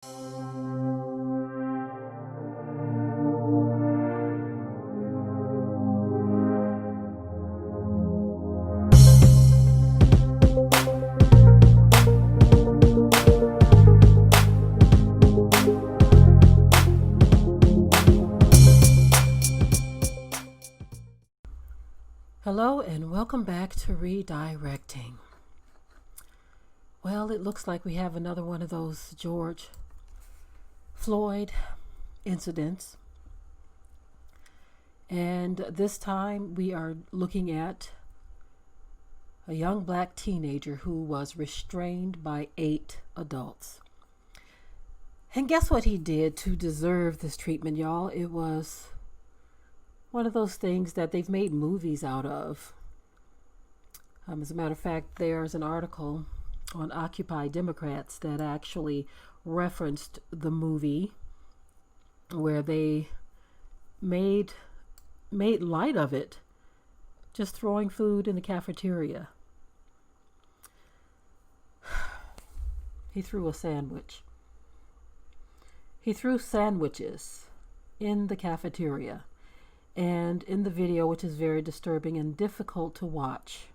Hello and welcome back to Redirecting. Well, it looks like we have another one of those George Floyd incidents. And this time we are looking at a young black teenager who was restrained by 8 adults. And guess what he did to deserve this treatment, y'all? It was one of those things that they've made movies out of. As a matter of fact, there's an article on Occupy Democrats that actually referenced the movie where they made light of it, just throwing food in the cafeteria. He threw a sandwich. He threw sandwiches in the cafeteria. And in the video, which is very disturbing and difficult to watch,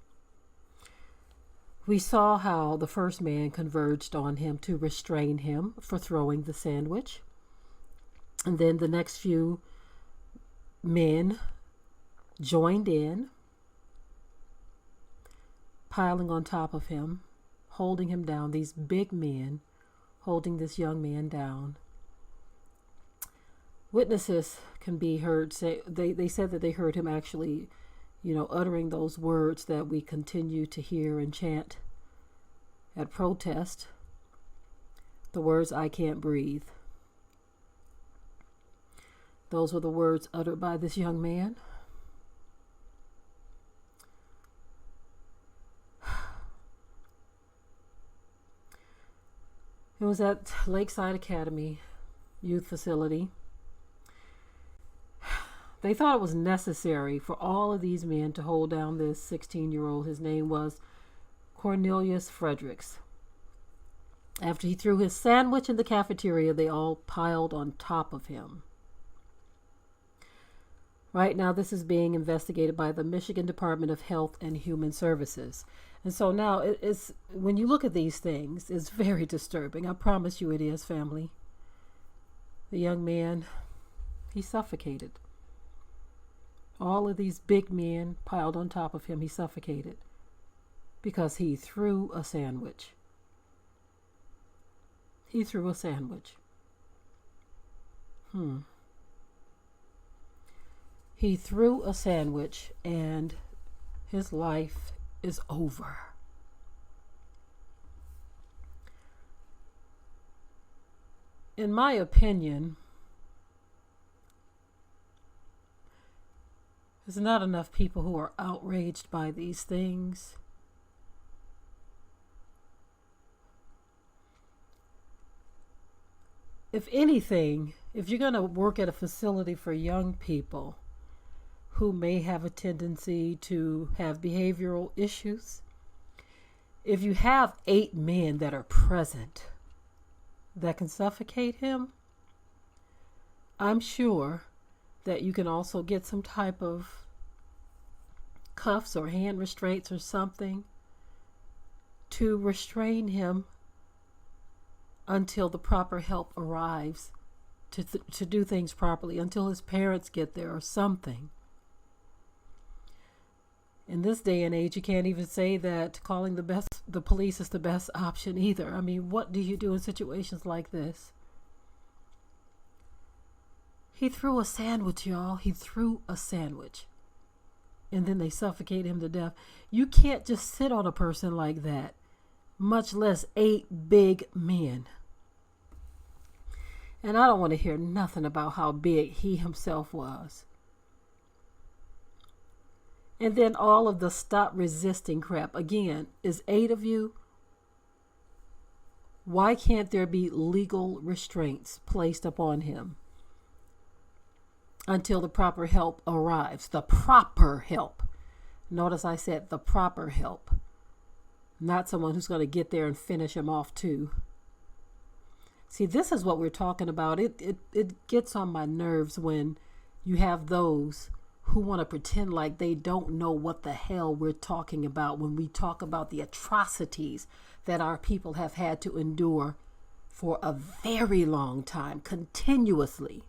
we saw how the first man converged on him to restrain him for throwing the sandwich. And then the next few men joined in, piling on top of him, holding him down, these big men holding this young man down. Witnesses can be heard say they said that they heard him actually, uttering those words that we continue to hear and chant at protest. The words, "I can't breathe." Those were the words uttered by this young man. It was at Lakeside Academy Youth Facility. They thought it was necessary for all of these men to hold down this 16-year-old. His name was Cornelius Fredericks. After he threw his sandwich in the cafeteria, they all piled on top of him. Right now, this is being investigated by the Michigan Department of Health and Human Services. And so now, when you look at these things, it's very disturbing. I promise you it is, family. The young man, he suffocated. All of these big men piled on top of him, he suffocated because he threw a sandwich. He threw a sandwich. He threw a sandwich and his life is over. In my opinion, there's not enough people who are outraged by these things. If anything, if you're going to work at a facility for young people who may have a tendency to have behavioral issues, if you have 8 men that are present that can suffocate him, I'm sure that you can also get some type of cuffs or hand restraints or something to restrain him until the proper help arrives to do things properly, until his parents get there or something. In this day and age, you can't even say that calling the police is the best option either. I mean, what do you do in situations like this? He threw a sandwich, y'all. He threw a sandwich. And then they suffocate him to death. You can't just sit on a person like that, much less 8 big men. And I don't want to hear nothing about how big he himself was. And then all of the stop resisting crap. Again, is 8 of you. Why can't there be legal restraints placed upon him until the proper help arrives? The proper help. Notice I said the proper help. Not someone who's going to get there and finish him off too. See, this is what we're talking about. It gets on my nerves when you have those who want to pretend like they don't know what the hell we're talking about when we talk about the atrocities that our people have had to endure for a very long time, continuously.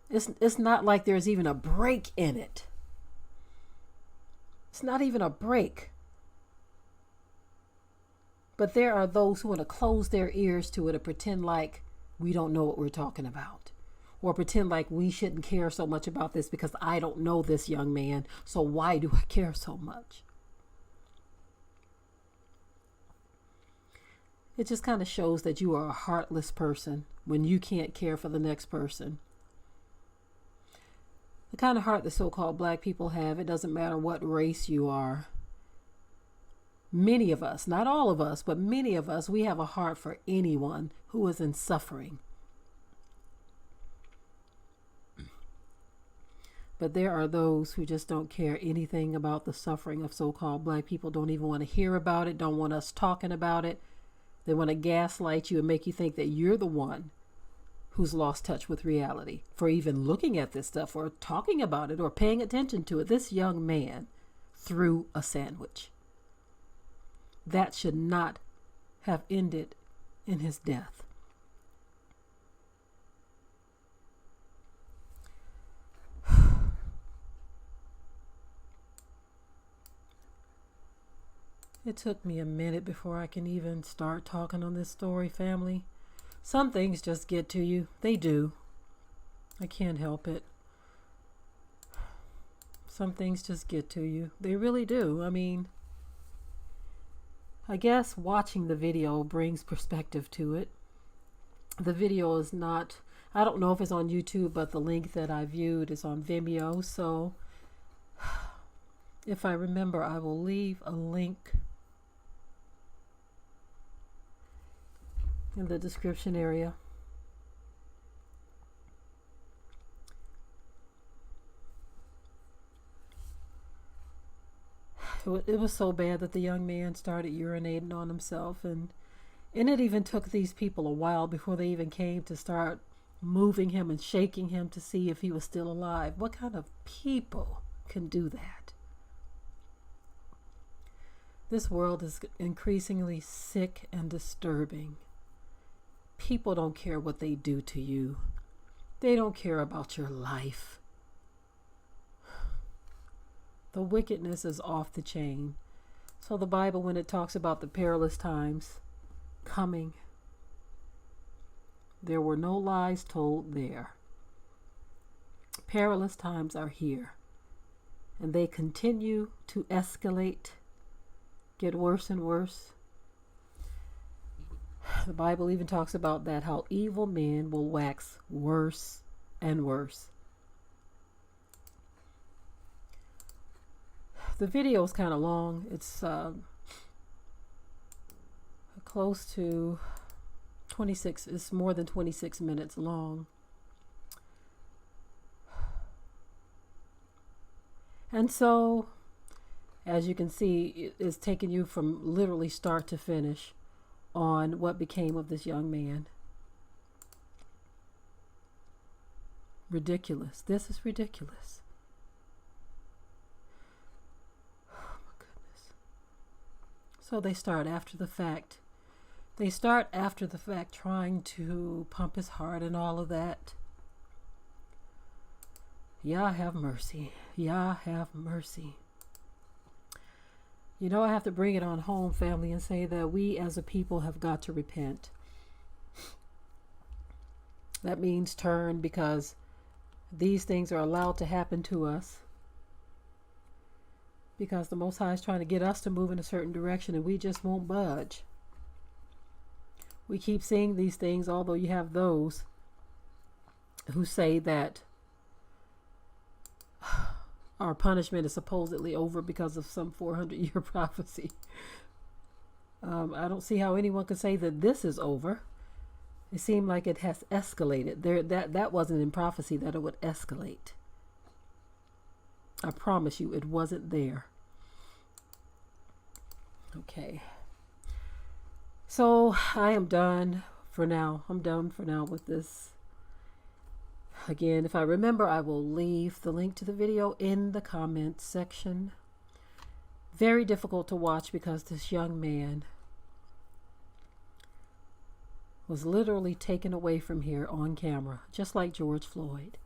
It's not like there's even a break in it. It's not even a break. But there are those who want to close their ears to it and pretend like we don't know what we're talking about. Or pretend like we shouldn't care so much about this because I don't know this young man, so why do I care so much? It just kind of shows that you are a heartless person when you can't care for the next person. The kind of heart the so-called black people have, it doesn't matter what race you are. Many of us, not all of us, but many of us, we have a heart for anyone who is in suffering. But there are those who just don't care anything about the suffering of so-called black people, don't even want to hear about it, don't want us talking about it. They want to gaslight you and make you think that you're the one who's lost touch with reality for even looking at this stuff or talking about it or paying attention to it. This young man threw a sandwich. That should not have ended in his death. It took me a minute before I can even start talking on this story, family. Some things just get to you. They do. I can't help it. Some things just get to you. They really do. I mean, I guess watching the video brings perspective to it. The video is not, I don't know if it's on YouTube, but the link that I viewed is on Vimeo. So if I remember, I will leave a link in the description area. It was so bad that the young man started urinating on himself, and it even took these people a while before they even came to start moving him and shaking him to see if he was still alive. What kind of people can do that? This world is increasingly sick and disturbing. People don't care what they do to you. They don't care about your life. The wickedness is off the chain. So the Bible, when it talks about the perilous times coming, there were no lies told there. Perilous times are here, and they continue to escalate, get worse and worse. The Bible even talks about that, how evil men will wax worse and worse. The video is kind of long. It's close to 26. It's more than 26 minutes long. And so, as you can see, it's taking you from literally start to finish on what became of this young man. Ridiculous. This is ridiculous. So they start after the fact. They start after the fact trying to pump his heart and all of that. Yah have mercy. Yah have mercy. You know, I have to bring it on home, family, and say that we as a people have got to repent. That means turn, because these things are allowed to happen to us. Because the Most High is trying to get us to move in a certain direction, and we just won't budge. We keep seeing these things, although you have those who say that our punishment is supposedly over because of some 400-year prophecy. I don't see how anyone could say that this is over. It seemed like it has escalated. That wasn't in prophecy that it would escalate. I promise you, it wasn't there. Okay. So I am done for now. I'm done for now with this. Again, if I remember, I will leave the link to the video in the comments section. Very difficult to watch because this young man was literally taken away from here on camera, just like George Floyd.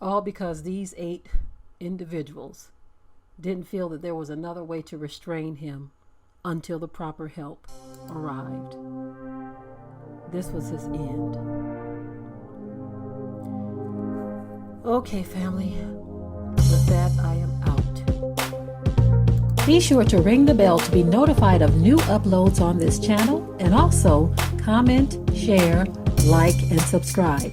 All because these 8 individuals didn't feel that there was another way to restrain him until the proper help arrived. This was his end. Okay, family. With that, I am out. Be sure to ring the bell to be notified of new uploads on this channel, and also comment, share, like, and subscribe.